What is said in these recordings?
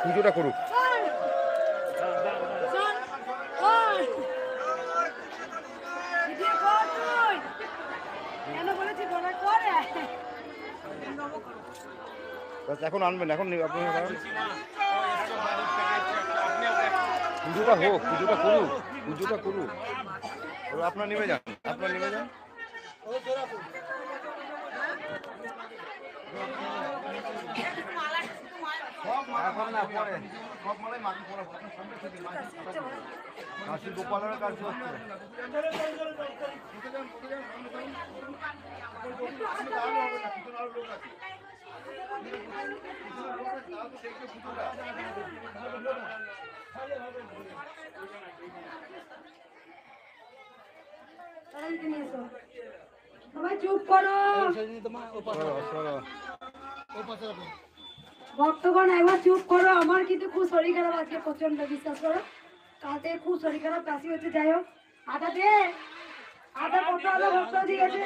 পুজোটা করুক। এখন আনবেন, এখন পুজোটা হোক, পুজোটা করুক, পুজোটা করুক। আপনার নেমে যান, আপনার নেমে যান। কাশি গোপালের কাছে হচ্ছে। সবাই চুপ করো। ভক্তগণ একবার চুপ করো। আমার কিন্তু খুব শরীর খারাপ আজকে, প্রচন্ড, বিশ্বাস করো। কালকে খুব শরীর খারাপ, কাশি হচ্ছে। যাই হোক, আটা দে, আটা কত আলো ভক্ত দিয়ে গেছে।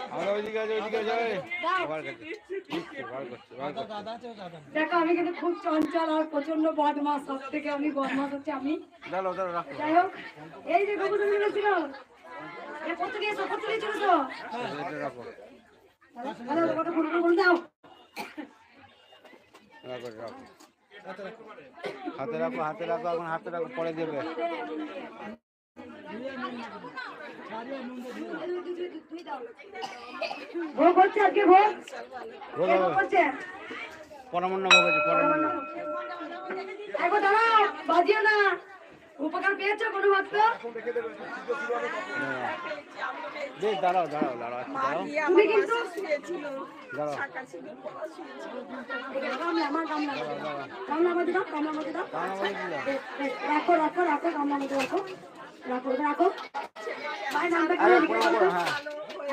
দেখো আমি কিন্তু খুব চঞ্চল আর প্রচন্ড বদমাস। সব থেকে আমি বদমাস হচ্ছে আমি। যাই হোক, এই যে গোবর ছিল কত গিয়েছো, কত দিয়ে চলেছো। দাও হাতে রাখো, হাতে রাখো, এখন হাতে রাখো, পরে দেবে। ভোগ হচ্ছে আজকে, ভোগ হচ্ছে, পরমান্ন ভোগ হচ্ছে, পরমান্ন। এখন দাঁড়াও, বাজিও না। উপকার পেয়েছো কোনো ভক্ত? দাঁড়াও দাঁড়াও দাঁড়াও, তুমি কিন্তু রাখো রাখো রাখো, গামলা মধ্যে রাখো, রাখো রাখো।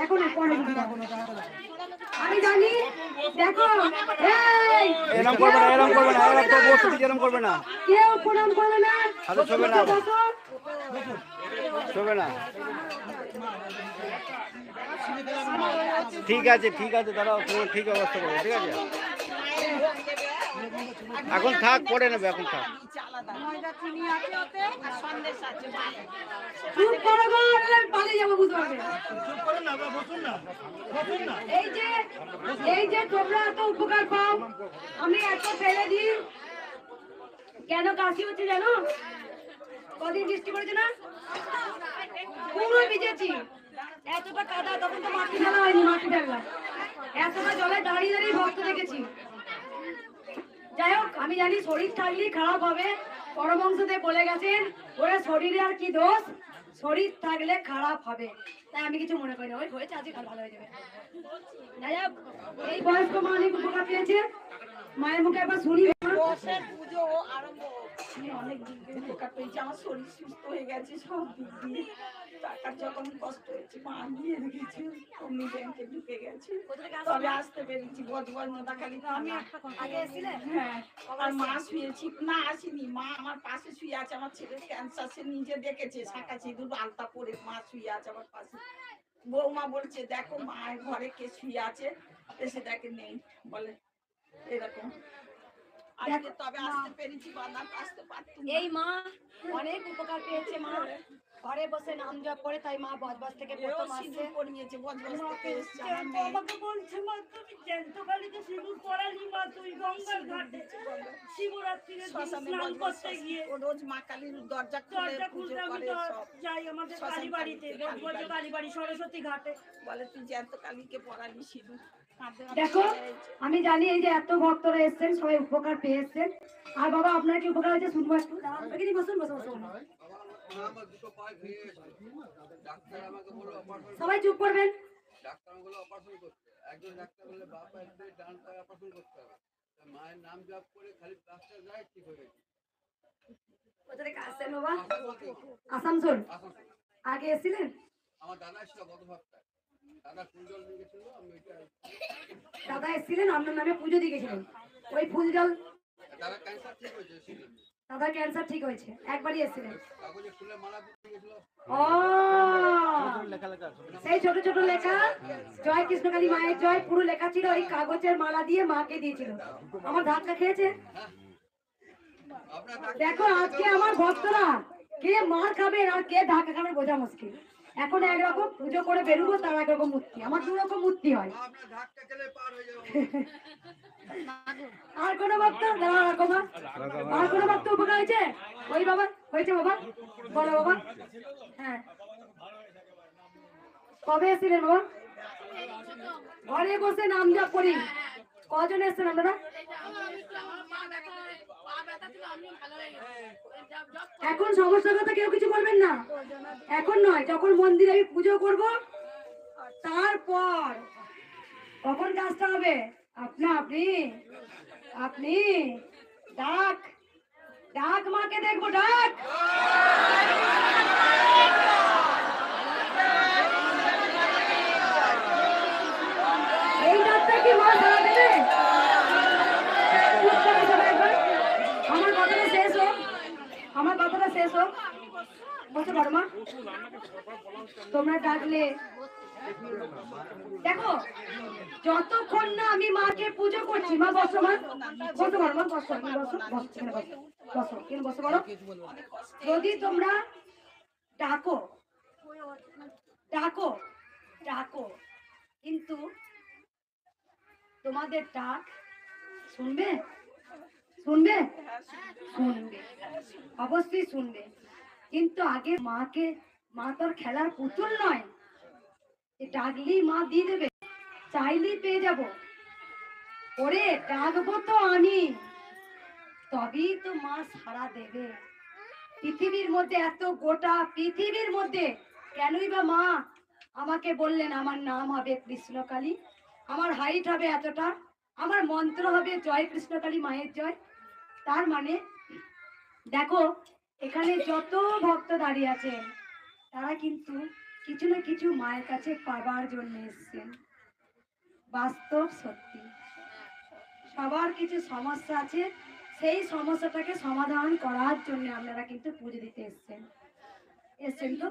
এখন আমি জানি। দেখো এরকম করবে না, এরকম করবে না, এরকম করবে না, কেউ প্রণাম করবে না, ছবে না, ছবে না। ঠিক আছে, ঠিক আছে, দাঁড়াও, তোমার ঠিক অবস্থা করবে, ঠিক আছে। এখন থাক, পরে নেবে, এখন থাক। এই যে তোমরা এত উপকার পাও, আমি এত ফেলে দিই কেন? কাশি হচ্ছে জানো? কদিন বৃষ্টি পড়েছে না, পুরো ভিজেছি। এতটা কাদা, তখন তো মাটি ফেলা হয়নি, মাটি ফেললাম। এতটা জলে দাঁড়িয়ে দাঁড়িয়ে ভক্ত দেখেছি। যাই হোক, আমি জানি শরীর থাকলেই খারাপ হবে। পরমহংসদেব বলে গেছেন, ওরা শরীরে আর কি দোষ, শরীর থাকলে খারাপ হবে। তাই আমি কিছু মনে করি না, ওই হয়েছে, আজকে ভালো হয়ে যাবে। যাই হোক, এই বয়স্ক মা অনেক উপকার পেয়েছে। মায়ের মুখে একবার শুনি। পুজো আরম্ভ, অনেক দিক দিয়ে উপকার পেয়েছি। আমার শরীর সুস্থ হয়ে গেছে সব দিক দিয়ে। টাকার যখন কষ্ট হয়েছে, মা গিয়ে রেখেছি, অমনি ব্যাংকে ঢুকে গেছে। তবে আসতে পেরেছি। বজবজ নোদাখালি আগে এসেছিলে? হ্যাঁ, আর মা শুয়েছি না, আসিনি। মা আমার পাশে শুয়ে আছে। আমার ছেলের ক্যান্সার, সে নিজে দেখেছে, শাঁখা সিঁদুর আলতা পরে মা শুয়ে আছে আমার পাশে। বৌমা বলছে, দেখো মায়ের ঘরে কে শুয়ে আছে, এসে দেখে নেই, বলে এরকম। তবে আসতে পেরেছি, বাদাম আসতে পারতাম। এই মা অনেক উপকার পেয়েছে। মা ঘরে বসে নাম জপ করে, তাই মা বজবজ থেকে প্রথম আসছে। পড়িয়েছে, বজবজ থেকে এসছে। আমাকে বলছে, মা তুমি জ্যান্তকালীতে সিঁদুর পরালি, মা তুই গঙ্গার ঘাটে শিবরাত্রির স্নান করতে গিয়ে। ও রোজ মা কালীর দরজা খুলতে আমি যাই আমাদের কালী বাড়িতে, বজবজ কালী বাড়ি, সরস্বতী ঘাটে। বলে তুই জ্যান্তকালীকে পরালি সিঁদুর। দেখো আমি জানি এই যে এত ভক্তরা এসছেন, সবাই উপকার পেয়ে এসছেন। আর বাবা আপনার কি উপকার হয়েছে শুনবো একটু। বসুন বসুন বসুন, সবাই চুপ করবেন। একজন ডাক্তার বলে বাবা ডান পায়ে অপারেশন করতে হবে, মায়ের নাম জপ করে খালি প্লাস্টার যায়, ঠিক হয়ে গেছে। কোথা থেকে আসছেন বাবা? আসানসোল। আগে এসেছিলেন? আমার দাদা ছিল গত সপ্তাহে, দাদা ফুল জল নিয়ে গেছিল। দাদা এসেছিলেন, আপনার নামে পুজো দিয়ে গেছিলেন। ওই ফুল জল, দাদা ক্যান্সার ঠিক হয়েছে। দাদা ক্যান্সার ঠিক হয়েছে, একবারই এসেছিলেন। কাগজে ফুলের মালা দিয়ে গেছিল। ও সেই কৃষ্ণকালী মায়ের জয় পুরো লেখা ছিল, এই কাগজের মালা দিয়ে মাকে দিয়েছিল। আমার ধাক্কা খেয়েছে। দেখো আজকে আমার ভক্তরা কে মার খাবে আর কে ধাক্কা খাবে বোঝা মুশকিল। এখন একরকম পুজো করে বেরোবো, তার একরকম মূর্তি। আমার দু রকম মূর্তি হয়। আপনার ধাক্কা খেলে পার হয়ে যাবে। আর কোনো ভক্ত আর কোনো ভক্ত উপকার হয়েছে? ওই বাবা হয়েছে, বাবা বলো বাবা। হ্যাঁ, কবে এসেছিলেন বাবা? ঘরে বসে নাম জপ করি। কজন এসেছেন আপনারা? এখন সমস্যার কথা কেউ কিছু বলবেন না, এখন নয়, যখন মন্দিরে আমি পুজো করব তারপর। কখন কাজটা হবে? আপনি আপনি ডাক ডাক মাকে দেখবো, ডাক। এই ডাকটা কি মা সারা দেবে? আমার কথাটা শেষ হোক, আমার কথাটা শেষ হোক। বলতে পারো মা, তোমরা ডাকলে দেখো, যতক্ষণ না আমি মাকে পুজো করছি, মা বসো, মা বসো, পারো মা বসো, বসো, কেন বসো বলো। যদি তোমরা ডাকো ডাকো ডাকো, কিন্তু তোমাদের ডাক শুনবে, শুনবে, শুনবে, অবশ্যই শুনবে। কিন্তু আগে মাকে, মা তোর খেলার পুতুল নয়, ডাকলি মা দিয়ে দেবে, চাইলেই পেয়ে যাব। ওরে ডাকবো তো আমি, তবেই তো মা সাড়া দেবে। পৃথিবীর মধ্যে এত গোটা পৃথিবীর মধ্যে কেনই বা মা আমাকে বললেন আমার নাম হবে কৃষ্ণকালী, আমার হাইট হবে এতটা, আমার মন্ত্র হবে জয় কৃষ্ণকালী মায়ের জয়। তার মানে দেখো, এখানে যত ভক্ত দাঁড়িয়ে আছেন তারা কিন্তু কিছু না কিছু মায়ের কাছে পাবার জন্য এসছেন। বাস্তব সত্যি, সবার কিছু সমস্যা আছে, সেই সমস্যাটাকে সমাধান করার জন্য আপনারা কিন্তু পুজো দিতে এসছেন তো।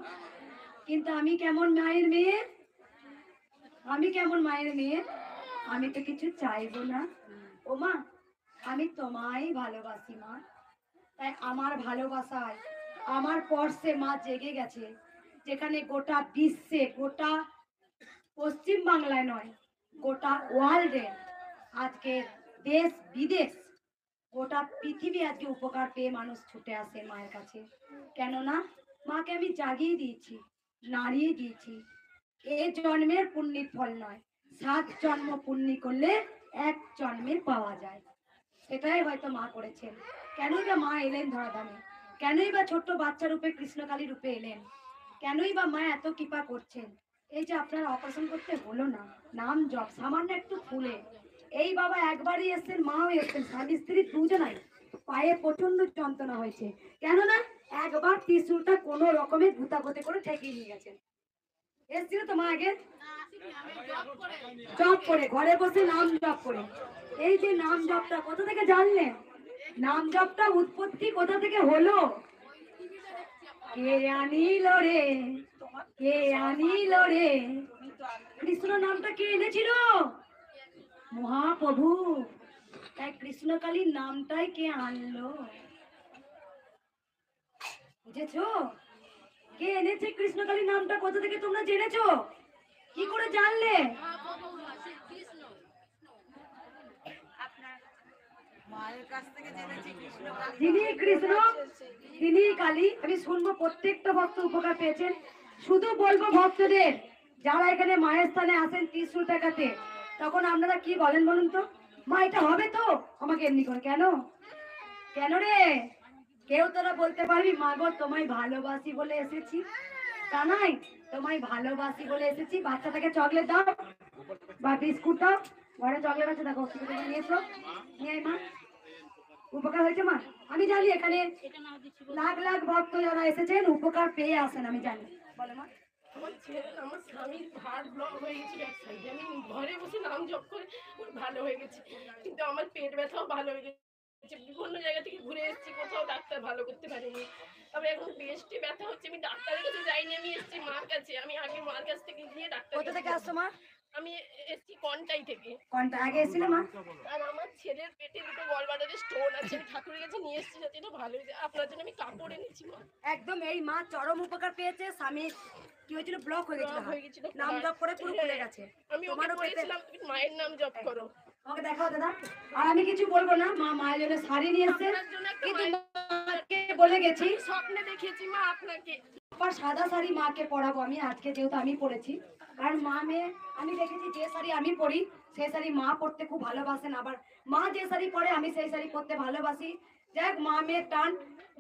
কিন্তু আমি কেমন মায়ের মেয়ে, আমি কেমন মায়ের মেয়ে, আমি তো কিছু চাইবো না। ও মা, আমি তোমায় ভালোবাসি মা, তাই আমার ভালোবাসায় আমার পর্সে মা জেগে গেছে, যেখানে গোটা বিশ্বে, গোটা পশ্চিম বাংলায় নয়, গোটা ওয়ার্ল্ডে আজকে দেশ বিদেশ গোটা পৃথিবী আজকে উপকার পেয়ে মানুষ ছুটে আসে মায়ের কাছে। কেননা মাকে আমি জাগিয়ে দিয়েছি, নাড়িয়ে দিয়েছি। এ জন্মের পুণ্যের ফল নয়, 7 জন্ম পুণ্য করলে 1 জন্মের পাওয়া যায়। সেটাই হয়তো মা করেছেন। কেনই বা মা এলেন ধরাধামে, কেনই বা ছোট্ট বাচ্চা রূপে কৃষ্ণকালী রূপে এলেন, কেনই বা মা এত কৃপা করছেন। এই যে আপনারা অপারেশন করতে হলো না, নাম জপ সামান্য একটু ফুলে, এই বাবা একবারই এসছেন, মাও এসছেন, স্বামী স্ত্রী দুজনাই পায়ে প্রচন্ড যন্ত্রণা হয়েছে, কেননা একবার ত্রিশূলটা কোনো রকমে ভূতাগতে করে ঠেকিয়ে নিয়ে গেছেন। এসছিল তো মা আগে জপ করে, ঘরে বসে নাম জপ করে। এই যে নাম জপটা কোথা থেকে জানলেন, নাম জপটা উৎপত্তি কোথা থেকে হলো? কে আনিল রে, কে আনিল রে, কৃষ্ণ নামটা কে এনেছিল? মহাপ্রভু। তাই কৃষ্ণকালীর নামটাই কে আনলো, বুঝেছো? কে এনেছে কৃষ্ণকালীর নামটা, কোথা থেকে তোমরা জেনেছো, কি করে জানলে? যিনি কৃষ্ণ তিনি কালী। আমি শুনবো প্রত্যেকটা ভক্ত উপকার পেয়েছেন। শুধু বলবো ভক্তদের, যারা এখানে মায়ের স্থানে আসেন ত্রিশূল টাকাতে, তখন আপনারা কি বলেন বলুন তো? মা এটা হবে তো? আমাকে এমনি করে কেন, কেন রে? কেউ তোরা বলতে পারবি মা গো তোমায় ভালোবাসি বলে এসেছি? তা নাই, তোমায় ভালোবাসি বলে এসেছি। বাচ্চাটাকে চকলেট দাও বা বিস্কুট দাও, ঘরে চকলেট আছে দেখো, নিয়ে এসো, নিয়ে আয় মা। উপকার হয়েছে মা? আমি জানি এখানে লাখ লাখ ভক্ত যারা এসেছেন উপকার পেয়ে আসেন, আমি জানি। বলো মা। আমার স্বামীর হার্ট ব্লক হয়ে গেছিল এক সাইডে, আমি ঘরে বসে নাম জপ করে ওর ভালো হয়ে গেছে, কিন্তু আমার পেট ব্যথাও ভালো হয়ে গেছে। বিভিন্ন জায়গা থেকে ঘুরে এসেছি, কোথাও ডাক্তার ভালো করতে পারেনি। তবে এখন বেস্টে ব্যথা হচ্ছে, আমি ডাক্তারের কাছে যাইনি, আমি এসেছি মার কাছে। আমি আগে মার কাছ থেকে গিয়ে ডাক্তার। কোথা থেকে আসছো মা? আমি এসছি কন্টাই থেকে। কোনটা আগে এসেছিল মা? আর আমার ছেলের পেটে দুটো গলব্লাডারে স্টোন আছে, আমি ঠাকুরের কাছে নিয়ে এসেছি যাতে এটা ভালো হয়েছে। আপনার জন্য আমি কাপড় এনেছি মা। একদম এই মা চরম উপকার পেয়েছে। স্বামী কি হয়েছিল, ব্লক হয়ে গেছিল, হয়ে গেছিল, নাম জপ করে পুরো খুলে গেছে। আমি ওকে তোমারও পেটে, বলেছিলাম তুমি মায়ের নাম জপ করো। আমাকে দেখাও দাদা। আর আমি কিছু বলবো না, মা মায়ের জন্য শাড়ি নিয়ে এসেছে, আপনার জন্য একটা কিন্তু মায়ের মাকে বলে গেছি স্বপ্নে দেখেছি মা আপনাকে। আবার সাদা শাড়ি মাকে পরাবো আমি আজকে, যেহেতু আমি পরেছি। কারণ মা মেয়ে আমি দেখেছি যে শাড়ি আমি পরি সেই শাড়ি মা পরতে খুব ভালোবাসেন, আবার মা যে শাড়ি পরে আমি সেই শাড়ি পরতে ভালোবাসি। যাই হোক, মা মেয়ের টান,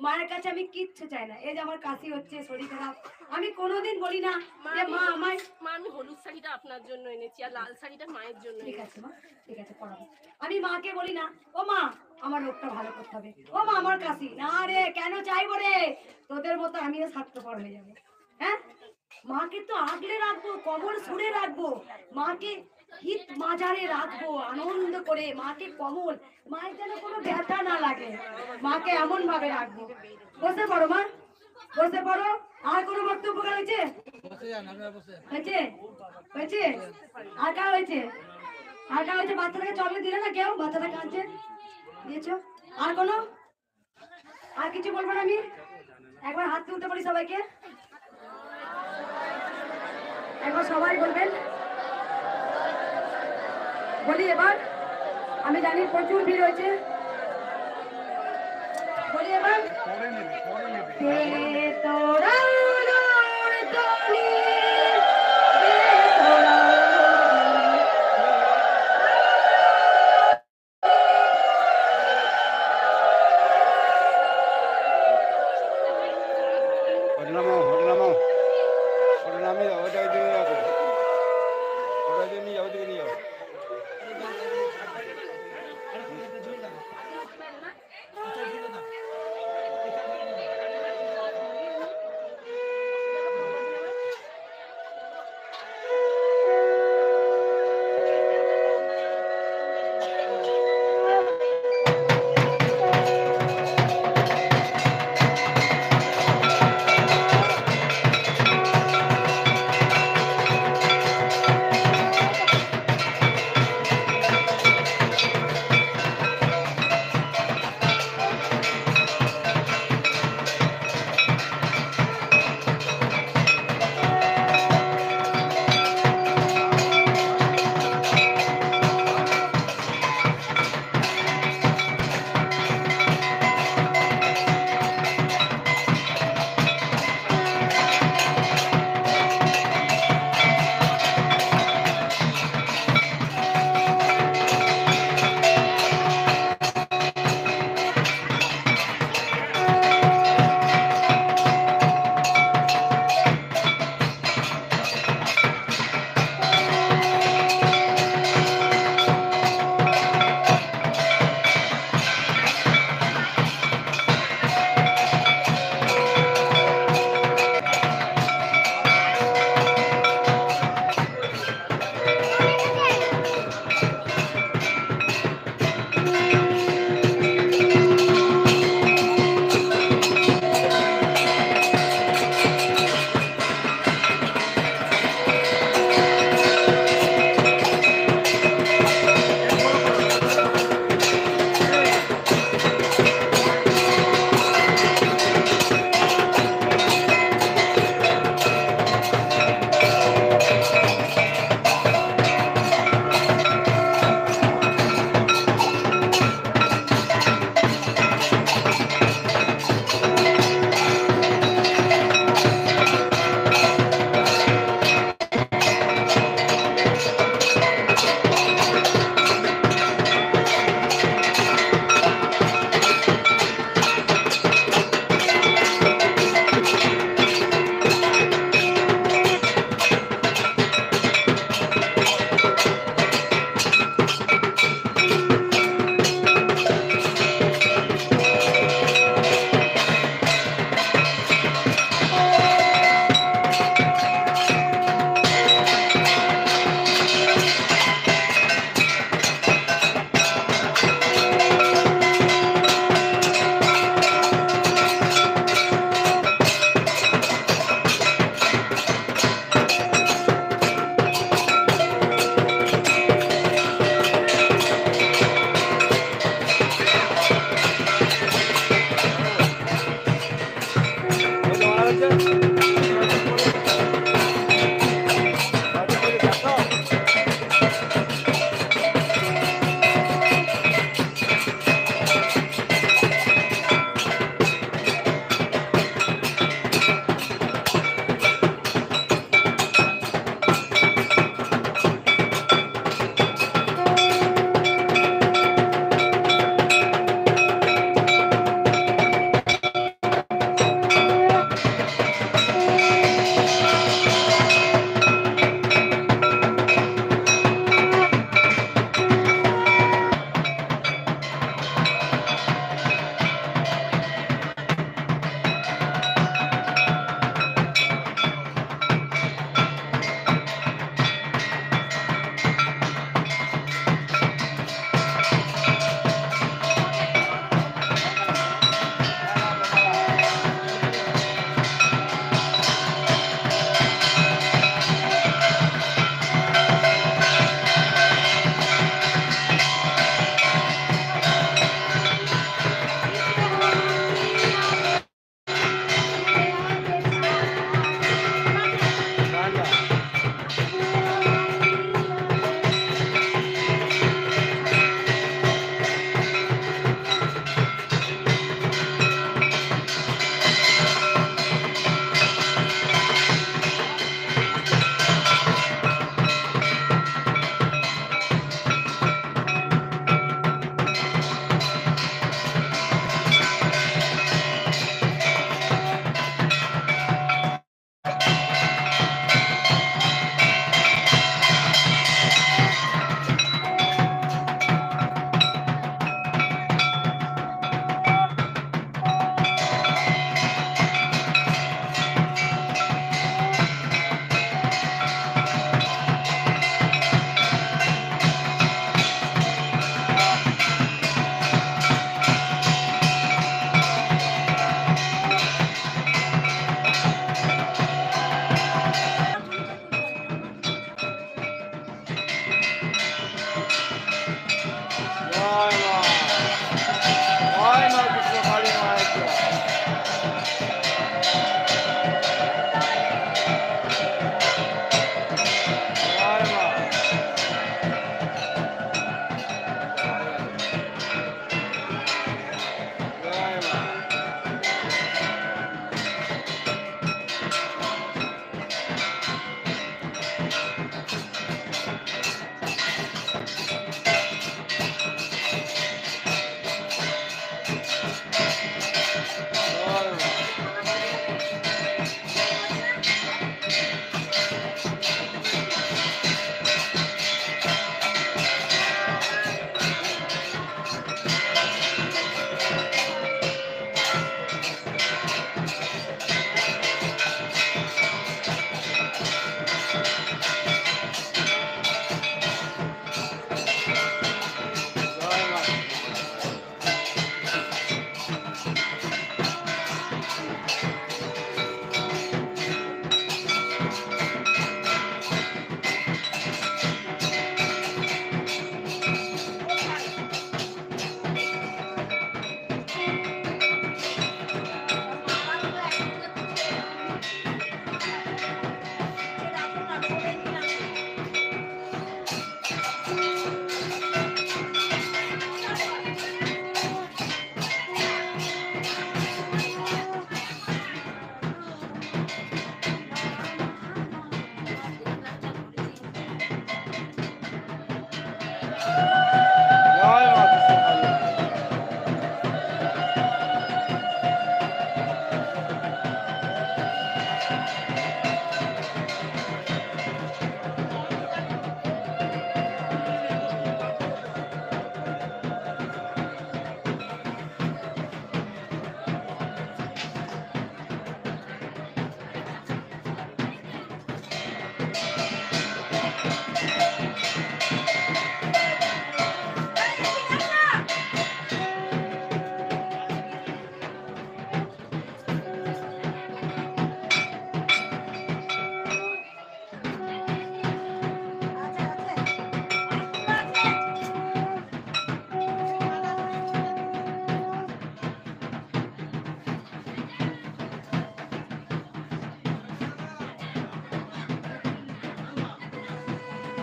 মায়ের কাছে আমি কিচ্ছু চাই না। এই যে আমার কাশি হচ্ছে, শরীর খারাপ, আমি কোনোদিন বলি না যে মা আমায়। মা আমি হলুদ শাড়িটা আপনার জন্য এনেছি আর লাল শাড়িটা মায়ের জন্য ঠিক এনেছি। আছে মা, ঠিক আছে পরাবো। আমি মাকে বলি না ও মা আমার রোগটা ভালো করতে হবে, ও মা আমার কাশি না রে, কেন চাইবো রে, তোদের মতো আমিও স্বার্থপর হয়ে যাবো। হ্যাঁ, মাকে তো আগলে রাখবো, কমল সুরে রাখবো, মাকে হিত মাজারে রাখবো আনন্দ করে, মাকে কমল, মায়ের যেন কোনো ব্যথা না লাগে, মাকে এমন ভাবে রাখবো। বসে পড়ো মা, বসে পড়ো। আর কোনো বক্তব্য হয়েছে? হয়েছে হয়েছে আর কার হয়েছে? আর কার হয়েছে? বাচ্চাটাকে চকলেট দিলে না কেউ? বাচ্চাটা কাঁদছে, দিয়েছো? আর কোনো, আর কিছু বলবো না আমি? একবার হাত তুলতে পারি সবাইকে, একবার সবাই বলবেন। বলি এবার, আমি জানি প্রচুর ভিড় হয়েছে, বলি এবার। কে তোরা নূর তলি, কে তোরা ওটা নামাও, ওটা নামাও, ওটা নামিয়ে দাও, ওটা দিয়ে যাও, ওটা দিয়ে নিয়ে যাও, ওদিকে নিয়ে যাও।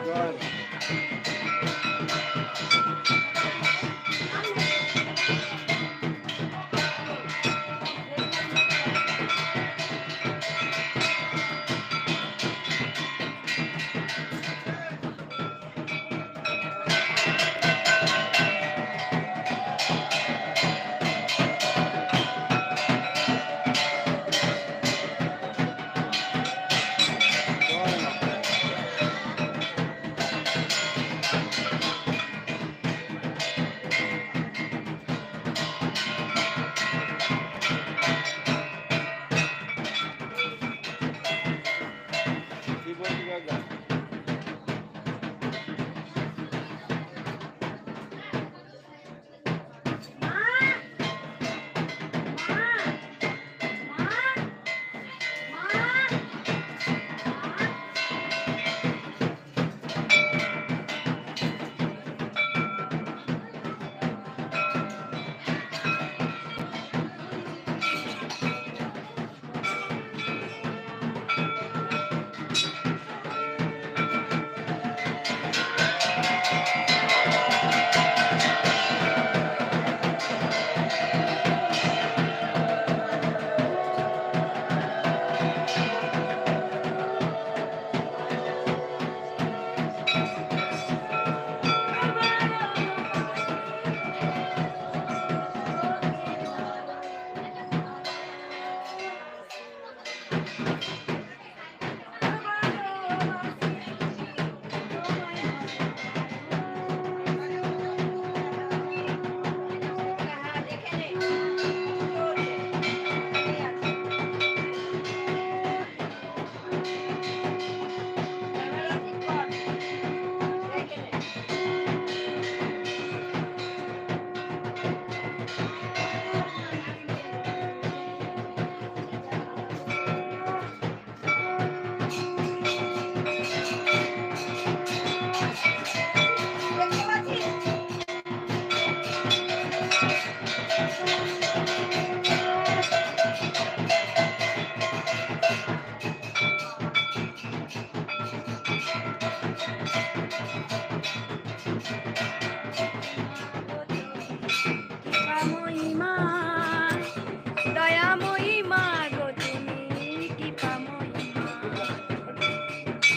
জয় মা। জয় মা। কি বলছি কাকা? কৃপাময়ী মা, দয়াময়ী মা গো তুমি, কৃপাময়ী মা,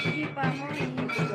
কৃপাময়ী মা।